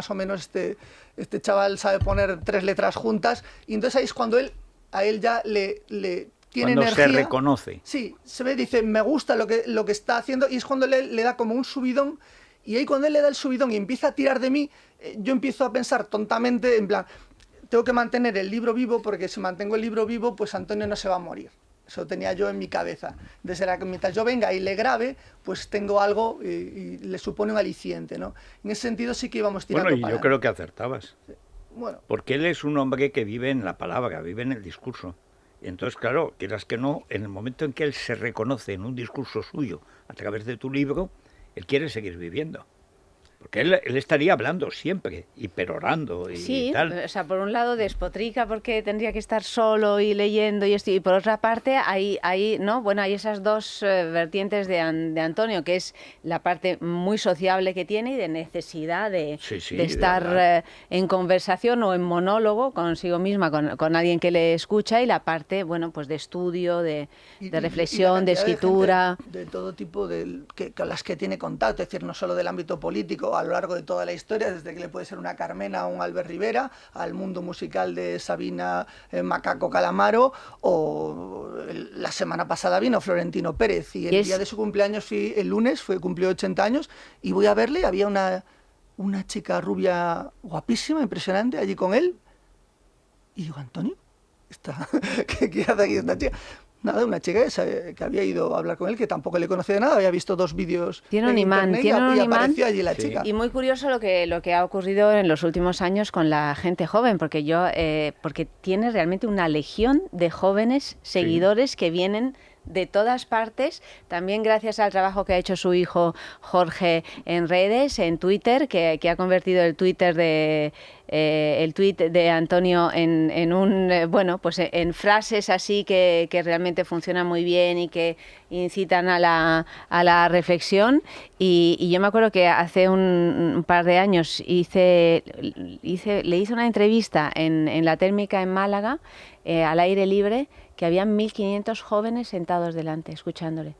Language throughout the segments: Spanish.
más o menos este chaval sabe poner 3 letras juntas, y entonces ahí es cuando a él ya le tiene cuando energía. se reconoce. Sí, se ve, dice, me gusta lo que está haciendo, y es cuando le da como un subidón, y ahí cuando él le da el subidón y empieza a tirar de mí, yo empiezo a pensar tontamente, en plan, tengo que mantener el libro vivo, porque si mantengo el libro vivo, pues Antonio no se va a morir. Eso tenía yo en mi cabeza. Desde que mientras yo venga y le grabe, pues tengo algo y le supone un aliciente, ¿no? En ese sentido sí que íbamos tirando Bueno, y para yo creo que acertabas. Sí. Bueno, Porque él es un hombre que vive en la palabra, vive en el discurso. Y entonces, claro, quieras que no, en el momento en que él se reconoce en un discurso suyo a través de tu libro, él quiere seguir viviendo. Porque él estaría hablando siempre y perorando y Sí, tal. o sea, por un lado despotrica porque tendría que estar solo y leyendo y esto, y por otra parte hay ¿no? Bueno, hay esas dos vertientes de Antonio, que es la parte muy sociable que tiene y de necesidad de estar en conversación o en monólogo consigo misma, con alguien que le escucha, y la parte, bueno, pues de estudio, de reflexión, de escritura. De todo tipo, con las que tiene contacto, es decir, no solo del ámbito político, a lo largo de toda la historia, desde que le puede ser una Carmena o un Albert Rivera, al mundo musical de Sabina Macaco Calamaro, o la semana pasada vino Florentino Pérez, y el día de su cumpleaños, el lunes, cumplió 80 años, y voy a verle, había una chica rubia guapísima, impresionante, allí con él, y digo, Antonio, ¿qué hace aquí esta chica? Nada, una chica que había ido a hablar con él, que tampoco le conocía de nada, había visto 2 vídeos en internet y apareció allí la chica. Y muy curioso lo que ha ocurrido en los últimos años con la gente joven, porque tiene realmente una legión de jóvenes seguidores que vienen de todas partes, también gracias al trabajo que ha hecho su hijo Jorge en redes, en Twitter, que ha convertido el Twitter el tweet de Antonio en un pues en frases así que realmente funcionan muy bien y que incitan a la reflexión. Y yo me acuerdo que hace un par de años le hice una entrevista en La Térmica en Málaga, al aire libre, que habían 1.500 jóvenes sentados delante, escuchándole.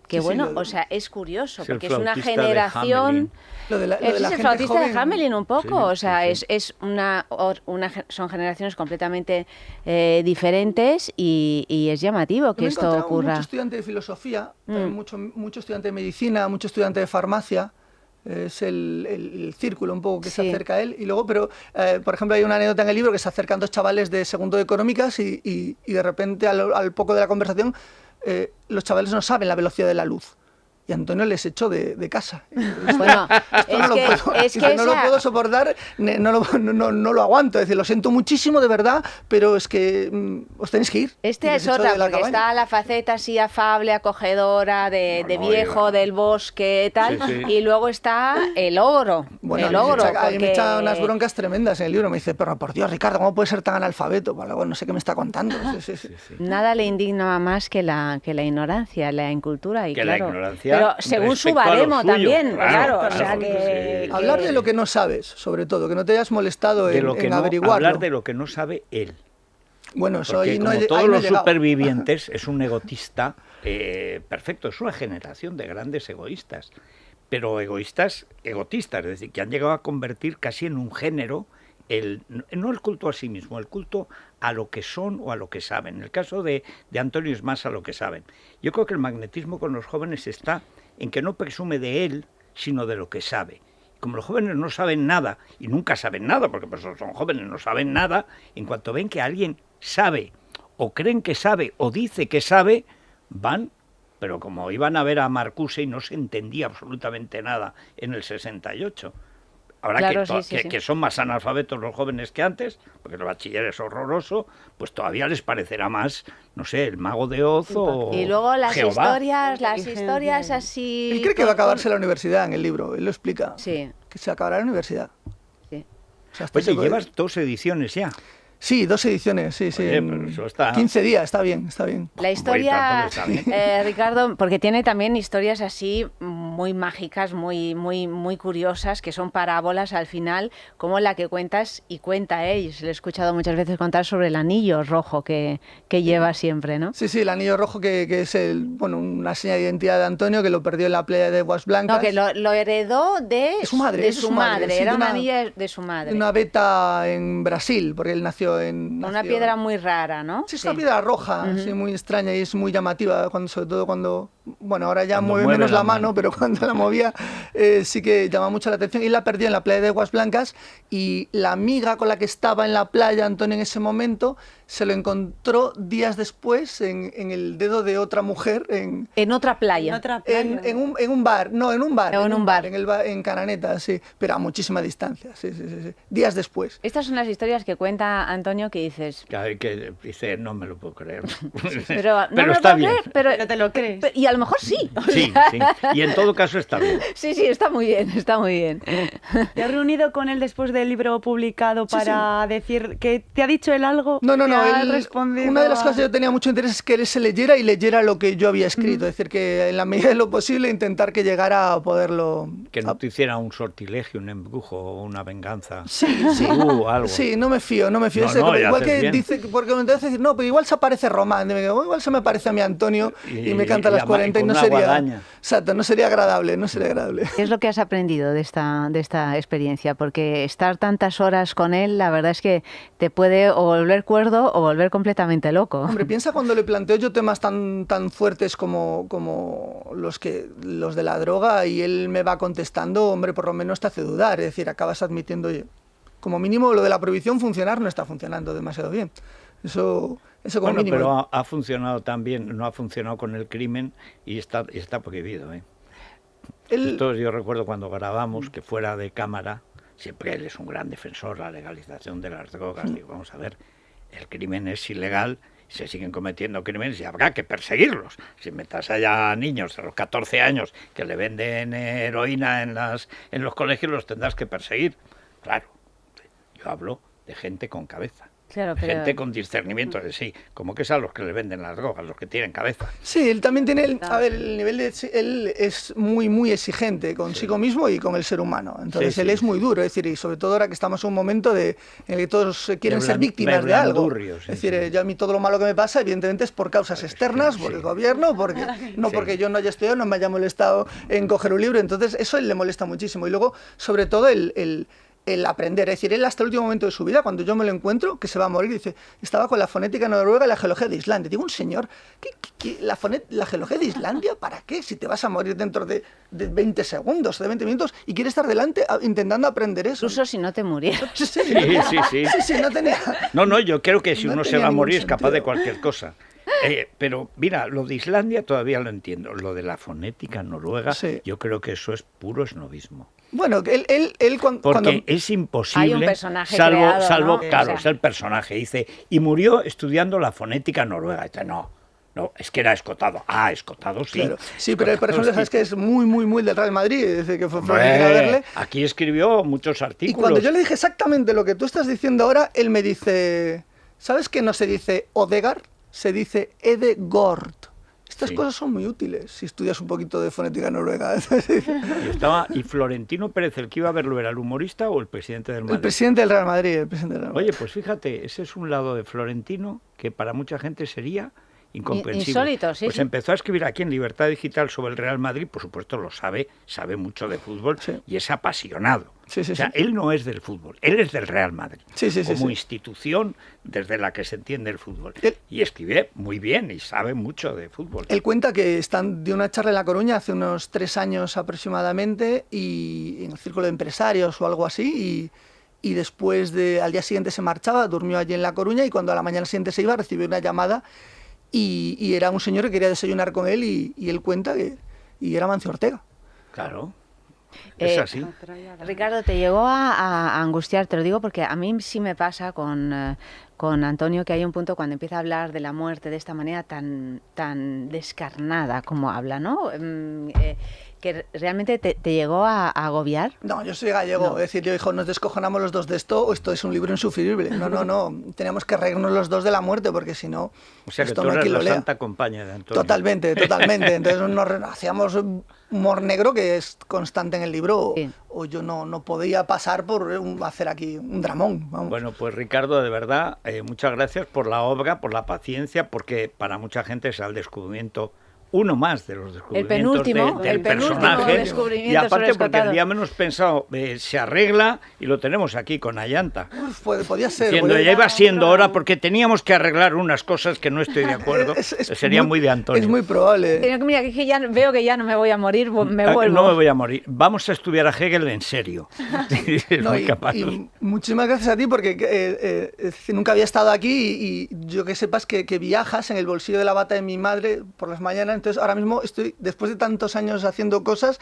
Que o sea, es curioso, porque es una generación... Es el flautista de Hamelin un poco, o sea, son generaciones completamente diferentes, y es llamativo que esto ocurra. Mucho estudiante de filosofía, mucho estudiante de medicina, mucho estudiante de farmacia. Es el círculo un poco que se acerca a él. Y luego, pero por ejemplo, hay una anécdota en el libro que se acercan 2 chavales de segundo de económicas y de repente al poco de la conversación los chavales no saben la velocidad de la luz. Y Antonio les echó de casa. Bueno, no lo puedo soportar, no lo aguanto. Es decir, lo siento muchísimo, de verdad, pero es que os tenéis que ir. Es otra, porque está la faceta así afable, acogedora, de viejo, del bosque, tal, y luego está el ogro. Bueno, me echa unas broncas tremendas en el libro. Me dice, pero por Dios, Ricardo, ¿cómo puedes ser tan analfabeto? Bueno, no sé qué me está contando. Nada le indigna más que la ignorancia, la incultura. Y la ignorancia. Pero según su baremo también, claro. O sea hablar de lo que no sabes, sobre todo, que no te hayas molestado en averiguarlo. Hablar de lo que no sabe él. Bueno, como todos los supervivientes, es un egotista perfecto, es una generación de grandes egoístas, pero egoístas egotistas, es decir, que han llegado a convertir casi en un género no el culto a sí mismo, el culto a lo que son o a lo que saben. En el caso de Antonio es más a lo que saben. Yo creo que el magnetismo con los jóvenes está en que no presume de él, sino de lo que sabe. Como los jóvenes no saben nada, y nunca saben nada, porque pues son jóvenes, no saben nada, en cuanto ven que alguien sabe, o creen que sabe, o dice que sabe, van, pero como iban a ver a Marcuse y no se entendía absolutamente nada en el 68. Ahora que son más analfabetos los jóvenes que antes, porque el bachiller es horroroso, pues todavía les parecerá más, no sé, el Mago de Oz o Y luego las Jehová. historias así... Él cree que va a acabarse la universidad en el libro, él lo explica. Sí. Que se acabará la universidad. Sí. O sea, Oye, llevas 2 ediciones ya. Sí, 2 ediciones, sí. Oye, pero eso está... 15 días, está bien. La historia, Ricardo, porque tiene también historias así muy mágicas, muy curiosas, que son parábolas al final, como la que cuentas y cuenta él. Se le he escuchado muchas veces contar sobre el anillo rojo que lleva siempre, ¿no? Sí, el anillo rojo que es una señal de identidad de Antonio, que lo perdió en la playa de Aguas Blancas. No, que lo heredó de su madre. Sí, era un anillo de su madre. Una veta en Brasil, porque él nació en... Una piedra muy rara, ¿no? Sí, es una piedra roja, sí, muy extraña y es muy llamativa, sobre todo cuando... Bueno, ahora ya mueve menos la mano, pero cuando la movía sí que llama mucho la atención. Y la perdió en la playa de Aguas Blancas, y la amiga con la que estaba en la playa, Antonio, en ese momento, se lo encontró días después en el dedo de otra mujer. En otra playa. En un bar, no, en un bar. En un bar. En Cananeta, sí, pero a muchísima distancia, sí. Días después. Estas son las historias que cuenta Antonio, que dices... Que dice, no me lo puedo creer. Pero está bien. Pero te lo crees. Y a lo mejor sí. Sí. Y en todo caso está bien. Sí, está muy bien, está muy bien. ¿Te has reunido con él después del libro publicado para decir que te ha dicho él algo? No. Una de las cosas que yo tenía mucho interés es que él se leyera lo que yo había escrito. Es decir, que en la medida de lo posible intentar que llegara a poderlo... Que no te hiciera un sortilegio, un embrujo o una venganza. Sí. Algo. Sí, no me fío. Igual que bien. dice, porque me entonces decir, no, pero igual se aparece Román. Igual se me parece a mi Antonio y me canta las 40 y no sería... Exacto, no sería agradable. ¿Qué es lo que has aprendido de esta experiencia? Porque estar tantas horas con él, la verdad es que te puede o volver cuerdo o volver completamente loco. Hombre, piensa cuando le planteo yo temas tan fuertes como los de la droga, y él me va contestando, hombre, por lo menos te hace dudar. Es decir, acabas admitiendo, oye, como mínimo lo de la prohibición funcionar no está funcionando demasiado bien. Eso como mínimo. Pero ha funcionado también, no ha funcionado con el crimen y está prohibido, ¿eh? Esto yo recuerdo cuando grabamos, que fuera de cámara, siempre él es un gran defensor, la legalización de las drogas. Digo, vamos a ver, el crimen es ilegal, se siguen cometiendo crímenes y habrá que perseguirlos. Si metas allá a niños de los 14 años que le venden heroína en los colegios, los tendrás que perseguir. Claro, yo hablo de gente con cabeza. Claro, gente con discernimiento de sí, como que es a los que le venden las drogas, los que tienen cabeza. Sí, él también tiene, el nivel él es muy exigente consigo mismo y con el ser humano. Entonces él es muy duro, es decir, y sobre todo ahora que estamos en un momento en el que todos quieren ser víctimas de algo. Es decir, yo a mí todo lo malo que me pasa, evidentemente, es por causas externas, por el gobierno, porque yo no haya estudiado, no me haya molestado en coger un libro. Entonces eso él le molesta muchísimo. Y luego, sobre todo, el aprender. Es decir, él hasta el último momento de su vida, cuando yo me lo encuentro, que se va a morir, dice, estaba con la fonética noruega y la geología de Islandia. Digo, un señor, la geología de Islandia, ¿para qué? Si te vas a morir dentro de 20 segundos, de 20 minutos, y quieres estar delante intentando aprender eso. Incluso si no te murieras. Sí, no tenía... No, yo creo que si uno se va a morir es capaz de cualquier cosa. Pero mira, lo de Islandia todavía lo entiendo. Lo de la fonética noruega, yo creo que eso es puro esnovismo. Bueno, él porque es imposible, hay un personaje salvo ¿no? Claro, es el personaje, dice, y murió estudiando la fonética noruega. Dice, no, es que era Escotado. Escotado sí. Claro. Sí, pero por ejemplo, sabes que es muy del Real Madrid, desde que fue a verle. Aquí escribió muchos artículos. Y cuando yo le dije exactamente lo que tú estás diciendo ahora, él me dice, ¿sabes que no se dice Odegaard? Se dice Edegord. Estas cosas son muy útiles si estudias un poquito de fonética noruega. Y Florentino Pérez, el que iba a verlo, ¿era el humorista o el presidente del Madrid? El presidente del Real Madrid. Oye, pues fíjate, ese es un lado de Florentino que para mucha gente sería incomprensible. Insólito, sí. Pues empezó a escribir aquí en Libertad Digital sobre el Real Madrid, por supuesto lo sabe mucho de fútbol y es apasionado. O sea, él no es del fútbol, él es del Real Madrid, como institución desde la que se entiende el fútbol. Y escribe muy bien y sabe mucho de fútbol. Él cuenta que dio una charla en La Coruña hace unos 3 años aproximadamente, y en el círculo de empresarios o algo así, y después al día siguiente se marchaba, durmió allí en La Coruña, y cuando a la mañana siguiente se iba recibió una llamada y era un señor que quería desayunar con él, y él cuenta y era Mancio Ortega. Claro. Es así. Ricardo, ¿te llegó a angustiar? Te lo digo porque a mí sí me pasa con Antonio, que hay un punto cuando empieza a hablar de la muerte de esta manera tan descarnada como habla, ¿no? que realmente te llegó a agobiar. No, yo soy gallego, es decir, yo dijo, nos descojonamos los dos de esto o esto es un libro insufrible. No, teníamos que reírnos los dos de la muerte porque si no, o sea que esto tú no hay eres quien lo la lea. santa compañía de Antonio. Totalmente. Entonces hacíamos humor negro que es constante en el libro, Sí. o yo no podía pasar por hacer aquí un dramón. Vamos. Bueno, pues Ricardo, de verdad, muchas gracias por la obra, por la paciencia, porque para mucha gente es el descubrimiento, uno más de los descubrimientos del personaje. descubrimiento Y aparte sobre porque Escotado. el día menos pensado se arregla y lo tenemos aquí con Ayanta. Uf, podía ser. Diciendo, ya iba siendo hora porque teníamos que arreglar unas cosas que no estoy de acuerdo. Sería muy de Antonio. Es muy probable. Pero mira, que ya veo que ya no me voy a morir, me vuelvo. No me voy a morir. Vamos a estudiar a Hegel en serio. Es No, muy capaz. y muchísimas gracias a ti porque es decir, nunca había estado aquí y yo que sepas que viajas en el bolsillo de la bata de mi madre por las mañanas. Entonces ahora mismo después de tantos años haciendo cosas,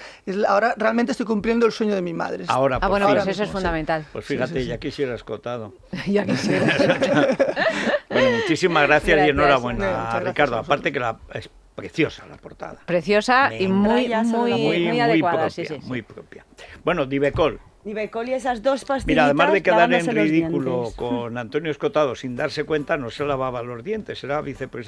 ahora realmente estoy cumpliendo el sueño de mi madre. Ahora, por Bueno, fin. pues eso es fundamental. Pues fíjate, Sí. ya quisiera Escotado. Ya quisiera. Bueno, muchísimas gracias y Gracias. enhorabuena, Muchas gracias Ricardo. a vosotros. Aparte que es preciosa la portada. Preciosa y muy adecuada. propia, Sí. muy propia. Bueno, Divecol. Nivecol y esas dos pastillitas. Mira, además de quedar en lavándose los ridículo dientes. con Antonio Escotado sin darse cuenta, no se lavaba los dientes, era vicepresidente